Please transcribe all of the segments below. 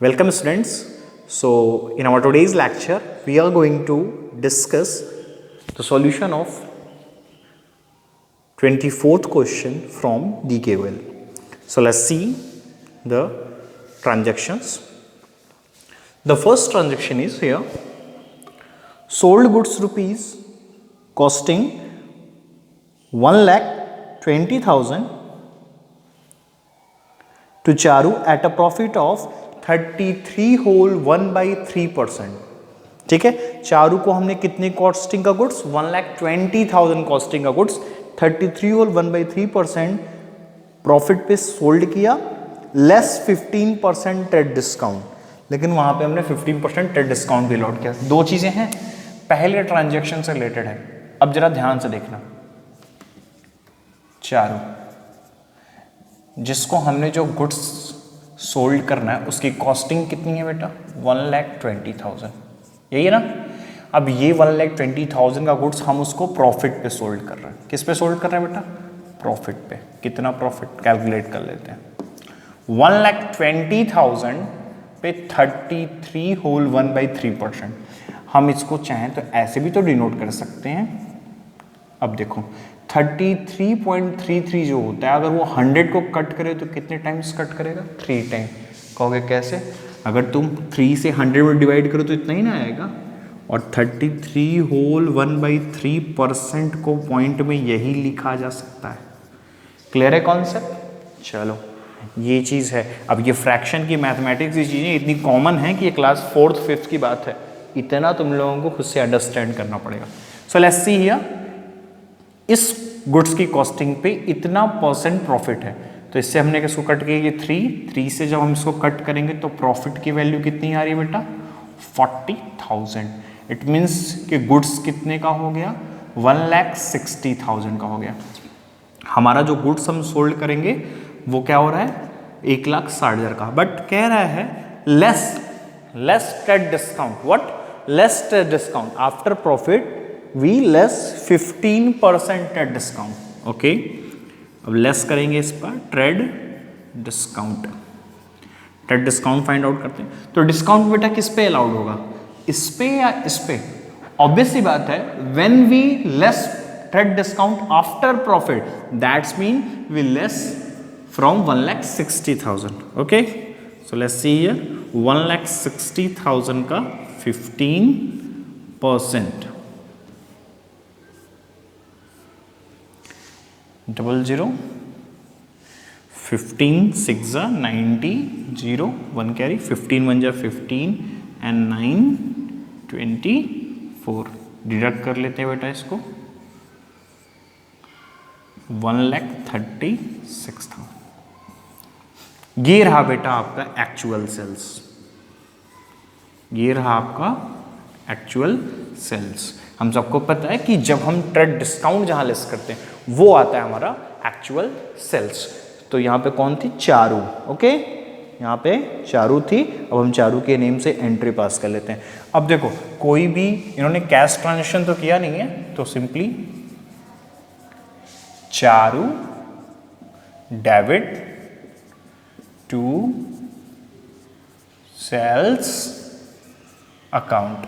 Welcome students. So in our today's lecture we are going to discuss the solution of 24th question from DKOL. So let's see the transactions. The first transaction is here, sold goods rupees costing 1,20,000 to Charu at a profit of 33 whole 1/3%. ठीक है, चारू को हमने कितने costing का goods 1,20,000 costing का goods 33 whole 1/3% profit पे sold किया, less 15% trade discount. लेकिन वहां पे हमने 15% ट्रेड डिस्काउंट भी लॉट किया. दो चीजें हैं, पहले ट्रांजैक्शन से रिलेटेड है. अब जरा ध्यान से देखना, चारू जिसको हमने जो गुड्स सोल्ड करना है उसकी कॉस्टिंग कितनी है बेटा 1,20,000, यही है ना. अब ये 1,20,000 का गुड्स हम उसको प्रॉफिट पे सोल्ड कर रहे हैं. किस पे सोल्ड कर रहे हैं बेटा? प्रॉफिट पे. कितना प्रॉफिट कैलकुलेट कर लेते हैं. 1,20,000 पे 33 होल 1/3%. हम इसको चाहें तो ऐसे भी तो डिनोट कर सकते हैं. अब देखो 33.33 जो होता है, अगर वो 100 को कट करे तो कितने टाइम्स कट करेगा? 3 टाइम. कहोगे कैसे? अगर तुम 3 से 100 में डिवाइड करो तो इतना ही ना आएगा. और 33 होल 1/3% को पॉइंट में यही लिखा जा सकता है. क्लियर है कॉन्सेप्ट? चलो ये चीज़ है. अब ये फ्रैक्शन की मैथमेटिक्स की चीज़ें इतनी कॉमन है कि ये क्लास 4th 5th की बात है. इतना तुम लोगों को खुद से अंडरस्टैंड करना पड़ेगा. सो लेट्स सी हियर, इस गुड्स की कॉस्टिंग पे इतना परसेंट प्रॉफिट है, तो इससे हमने किसको कट किया? ये 3 से जब हम इसको कट करेंगे तो प्रॉफिट की वैल्यू कितनी आ रही है बेटा? 40,000. इट मीन्स कि गुड्स कितने का हो गया? 1,60,000 का हो गया. हमारा जो गुड्स हम सोल्ड करेंगे वो क्या हो रहा है? 1,60,000 का. बट कह रहा है less trade discount. What? Less trade discount. After profit we less 15% trade discount. Okay, अब लेस करेंगे इस पर trade discount. Trade discount find out करते हैं. तो डिस्काउंट बेटा किस पे अलाउड होगा? इस पे या इस पे? ऑब्वियस सी बात है, when we less trade discount after profit, that's mean we less from 1,60,000. Okay, so let's see here 1,60,000 का 15%. 00 15 6 90 0 1 कैरी 15 1 15 and 9 24. डिडक्ट कर लेते हैं बेटा इसको. 1,36,000. ये रहा बेटा आपका एक्चुअल सेल्स. ये रहा आपका एक्चुअल सेल्स. हम सबको पता है कि जब हम ट्रेड डिस्काउंट जहां लेस करते हैं वो आता है हमारा एक्चुअल सेल्स. तो यहां पे कौन थी? चारू. ओके, यहां पे चारू थी. अब हम चारू के नेम से एंट्री पास कर लेते हैं. अब देखो, कोई भी इन्होंने कैश ट्रांजेक्शन तो किया नहीं है, तो simply Charu debit to sales account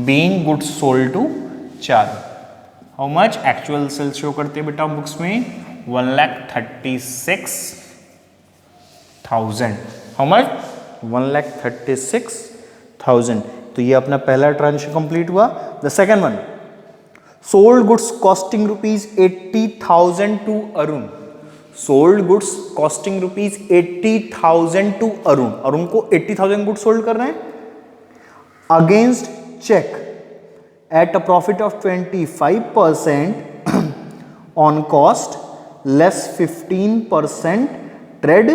being goods sold to Charu. How much? Actual sales show करते हैं बेटा बुक्स में 1,36,000. How much? 1,36,000. तो ये अपना पहला ट्रांजेक्शन कंप्लीट हुआ. The second one, sold goods costing rupees 80,000 to Arun. Sold goods costing rupees 80,000 to Arun. Arun को 80,000 गुड्स सोल्ड कर रहे हैं against cheque at a profit of 25% on cost, less 15% trade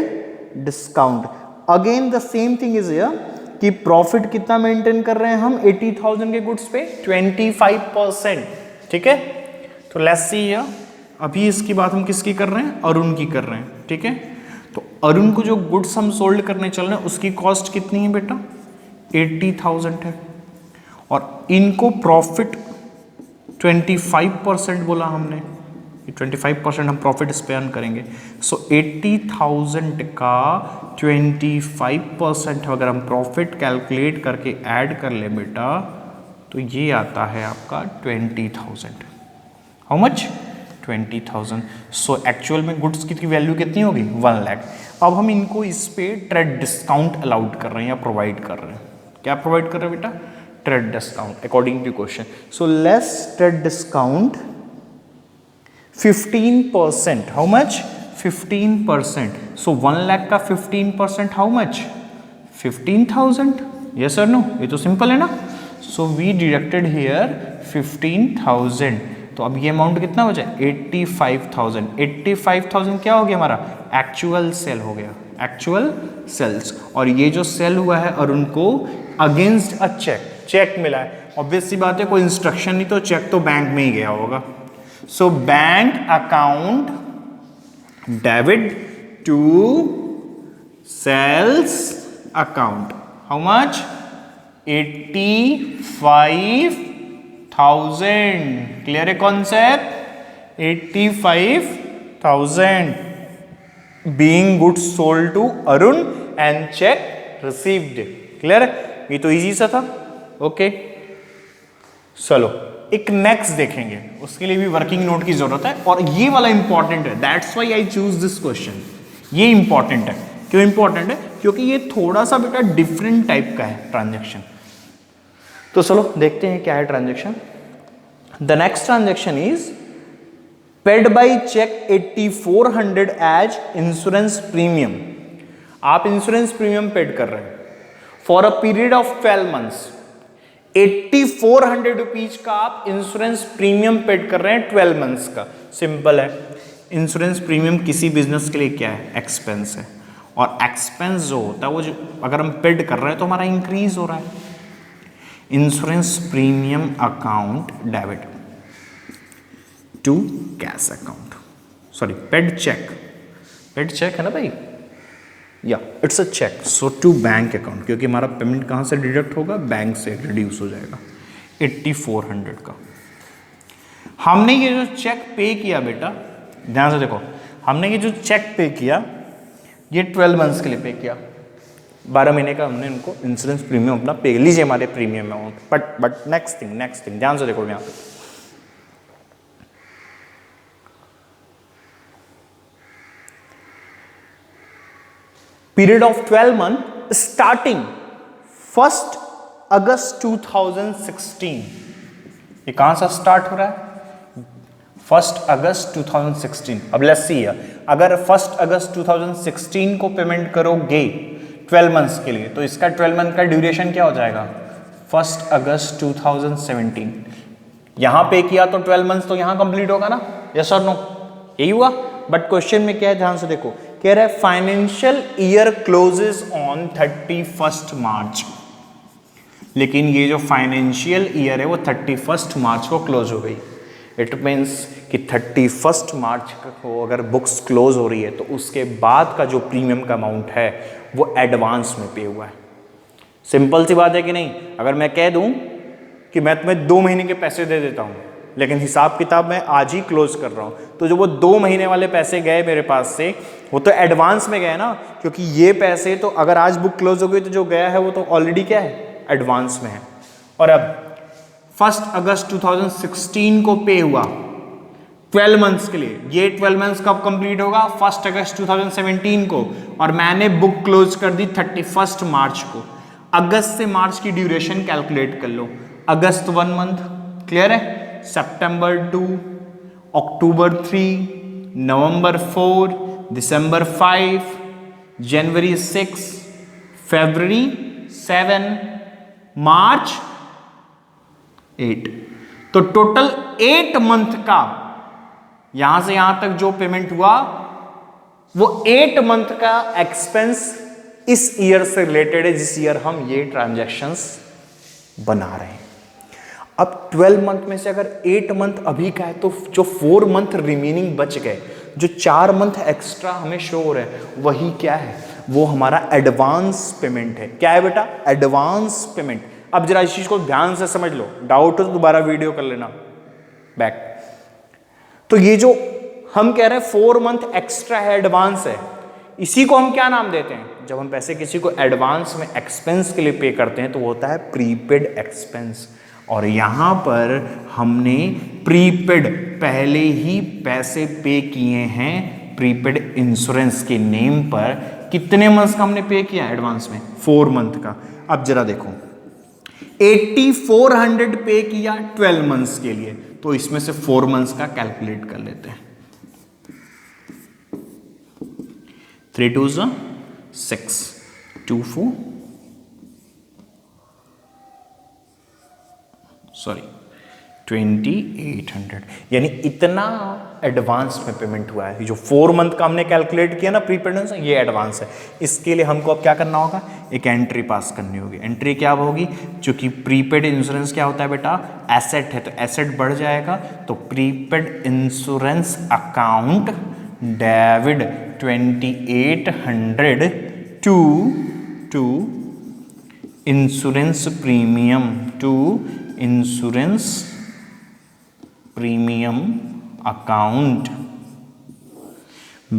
discount. Again the same thing is here कि profit कितना maintain कर रहे हैं हम 80,000 के गुड्स पे 25%. ठीक है, तो लेट्स सी हियर. अभी इसकी बात हम किसकी कर रहे हैं? अरुण की कर रहे हैं. ठीक है, तो अरुण को जो गुड्स हम सोल्ड करने चल रहे हैं उसकी कॉस्ट कितनी है बेटा? 80,000 है. और इनको प्रॉफिट 25% बोला हमने. 25% हम प्रॉफिट इस पे अर्न करेंगे। सो 80,000 का 25% अगर हम प्रॉफिट कैलकुलेट करके ऐड कर ले बेटा तो ये आता है आपका 20,000। How much? 20,000। सो एक्चुअल में गुड्स की वैल्यू कितनी होगी? 1 लाख। अब हम इनको इस पे ट्रेड डिस्काउंट अलाउड कर रहे हैं या प्रोवाइड कर रहे हैं। क्या प्रोवाइड कर रहे हैं बेटा? Trade discount according to question. So less trade discount 15%। How much? 15%। So 1 lakh का 15% हाउ मच? 15,000। यस और नो? ये तो सिंपल है ना। So we deducted here 15,000। तो अब ये अमाउंट कितना बचा? 85,000। 85,000 क्या हो गया हमारा? एक्चुअल सेल हो गया, एक्चुअल सेल्स। और ये जो सेल हुआ है और उनको अगेंस्ट अ चेक मिला है। ऑब्वियस सी बात है, कोई इंस्ट्रक्शन नहीं तो चेक तो बैंक में ही गया होगा। So bank account debit to sales account. How much? 85,000। Clear है concept? 85,000 being goods sold to Arun and check received। Clear है? ये तो इजी सा था। ओके चलो एक नेक्स्ट देखेंगे, उसके लिए भी वर्किंग नोट की जरूरत है और ये वाला इंपॉर्टेंट है। That's why I choose this question. ये इंपॉर्टेंट है। क्यों इंपॉर्टेंट है? क्योंकि ये थोड़ा सा बेटा डिफरेंट टाइप का है ट्रांजेक्शन। तो चलो देखते हैं क्या है transaction. The next transaction is paid by cheque 8400 as insurance premium. आप इंश्योरेंस प्रीमियम पेड कर रहे हैं for a period of 12 months. 8400 rupees का आप इंश्योरेंस प्रीमियम पेड कर रहे हैं 12 मंथ्स का। सिंपल है, इंश्योरेंस प्रीमियम किसी बिजनेस के लिए क्या है? एक्सपेंस है। और एक्सपेंस जो होता है वो जो अगर हम पेड कर रहे हैं तो हमारा इंक्रीज हो रहा है। Insurance premium account debit to cash account, sorry paid cheque. Paid cheque है ना भाई, या it's a cheque. So to bank account, क्योंकि हमारा पेमेंट कहाँ से डिडक्ट होगा? बैंक से रिड्यूस हो जाएगा। 8400 का हमने ये जो चेक पे किया बेटा, ध्यान से देखो, हमने ये जो चेक पे किया ये 12 मंथ्स के लिए पे किया। 12 महीने का हमने उनको इंश्योरेंस प्रीमियम अपना पे लीजिए हमारे premium amount. But next thing ध्यान से देखो यहाँ पे, पीरियड ऑफ 12 मंथ स्टार्टिंग 1 अगस्त 2016। ये कहां से स्टार्ट हो रहा है? 1 अगस्त 2016। अब लेट्स सी अगर 1 अगस्त 2016 को पेमेंट करोगे 12 मंथ्स के लिए तो इसका 12 मंथ का ड्यूरेशन क्या हो जाएगा? 1 अगस्त 2017। यहां पे किया तो 12 मंथ्स तो यहां कंप्लीट होगा ना? यस और नो? यही हुआ। बट क्वेश्चन में क्या है, ध्यान से देखो, कह रहा है फाइनेंशियल ईयर क्लोजेस ऑन 31 मार्च। लेकिन ये जो फाइनेंशियल ईयर है वो 31 मार्च को क्लोज हो गई। इट मीन्स कि 31 मार्च को अगर बुक्स क्लोज हो रही है तो उसके बाद का जो प्रीमियम का अमाउंट है वो एडवांस में पे हुआ है। सिंपल सी बात है कि नहीं? अगर मैं कह दूं कि मैं तुम्हें 2 महीने के पैसे दे देता हूं लेकिन हिसाब किताब मैं आज ही क्लोज कर रहा हूं, तो जो वो 2 महीने वाले पैसे गए मेरे पास से वो तो एडवांस में गए ना, क्योंकि ये पैसे तो अगर आज बुक क्लोज हो गई तो जो गया है वो तो ऑलरेडी क्या है? एडवांस में है। और अब 1 अगस्त 2016 को पे हुआ 12 मंथ्स के लिए। ये 12 मंथ्स कब कंप्लीट होगा? 1 अगस्त 2017 को। और मैंने बुक क्लोज कर दी 31 मार्च को। अगस्त से मार्च की ड्यूरेशन कैलकुलेट कर लो। अगस्त 1 मंथ, क्लियर है? सितंबर 2, अक्टूबर 3, नवंबर 4, दिसंबर 5, जनवरी 6, फरवरी 7, मार्च 8। तो टोटल 8 मंथ का यहां से यहां तक जो पेमेंट हुआ वो 8 मंथ का एक्सपेंस इस ईयर से रिलेटेड है जिस ईयर हम ये ट्रांजैक्शंस बना रहे हैं। अब 12 मंथ में से अगर 8 मंथ अभी का है तो जो 4 मंथ रिमेनिंग बच गए, जो 4 मंथ एक्स्ट्रा हमें शो हो रहे हैं, वही क्या है? वो हमारा एडवांस पेमेंट है। क्या है बेटा? Advance payment. अब जरा इस चीज को ध्यान से समझ लो, डाउट हो तो दोबारा वीडियो कर लेना बैक। तो ये जो हम कह रहे हैं 4 मंथ एक्स्ट्रा है, एडवांस है, इसी को हम क्या नाम देते हैं? जब हम पैसे किसी को एडवांस में एक्सपेंस के लिए पे करते हैं तो वो होता है प्रीपेड एक्सपेंस। और यहाँ पर हमने प्रीपेड पहले ही पैसे पे किए हैं प्रीपेड इंश्योरेंस के नेम पर। कितने मंथ्स का हमने पे किया एडवांस में? 4 मंथ का। अब जरा देखो 8400 पे किया 12 मंथ्स के लिए, तो इसमें से 4 मंथ्स का कैलकुलेट कर लेते हैं। 3 2 6 2 4 2800, यानी इतना एडवांस में पेमेंट हुआ है। जो 4 मंथ का हमने कैलकुलेट किया ना प्रीपेड, ये एडवांस है। इसके लिए हमको अब क्या करना होगा? एक एंट्री पास करनी होगी। एंट्री क्या होगी? चूंकि प्रीपेड इंश्योरेंस क्या होता है बेटा? एसेट है, तो एसेट बढ़ जाएगा, तो prepaid insurance account debit 2800 to insurance premium, to insurance premium account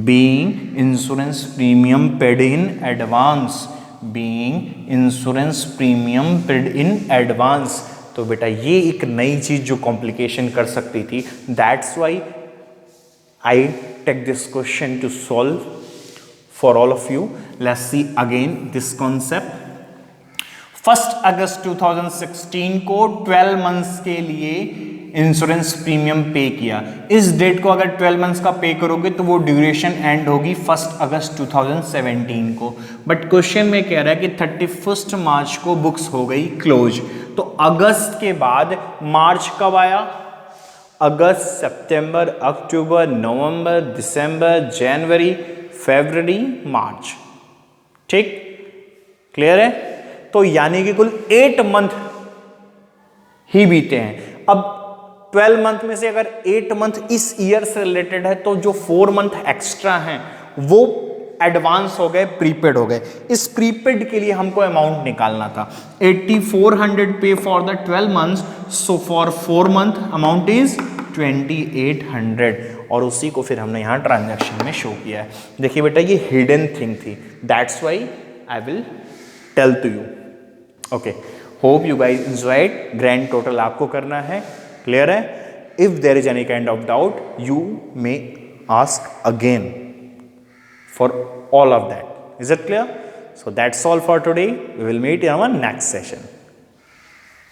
being insurance premium paid in advance, being insurance premium paid in advance। तो बेटा ये एक नई चीज जो कॉम्प्लिकेशन कर सकती थी, that's why I take this question to solve for all of you. Let's see again this concept. 1 अगस्त 2016 को 12 मंथ्स के लिए इंश्योरेंस प्रीमियम पे किया। इस डेट को अगर 12 मंथ्स का पे करोगे तो वो ड्यूरेशन एंड होगी 1 अगस्त 2017 को। बट क्वेश्चन में कह रहा है कि 31 मार्च को बुक्स हो गई क्लोज। तो अगस्त के बाद मार्च कब आया? अगस्त, सितंबर, अक्टूबर, नवंबर, दिसंबर, जनवरी, फरवरी, मार्च। ठीक, क्लियर है? तो यानी कि कुल 8 मंथ ही बीते हैं। अब 12 मंथ में से अगर 8 मंथ इस ईयर से रिलेटेड है तो जो 4 मंथ एक्स्ट्रा हैं वो एडवांस हो गए, प्रीपेड हो गए। इस प्रीपेड के लिए हमको अमाउंट निकालना था 8400 पे for the 12 months, so for 4 month amount is 2800, और उसी को फिर हमने यहां ट्रांजैक्शन में शो किया है। देखिए बेटा ये हिडन थिंग थी, that's why I will tell to you. Okay, hope you guys enjoyed. Grand total आपको करना है, क्लियर है? If there is any kind of doubt you may ask again for all of that. Is it clear? So that's all for today. We will meet in our next session.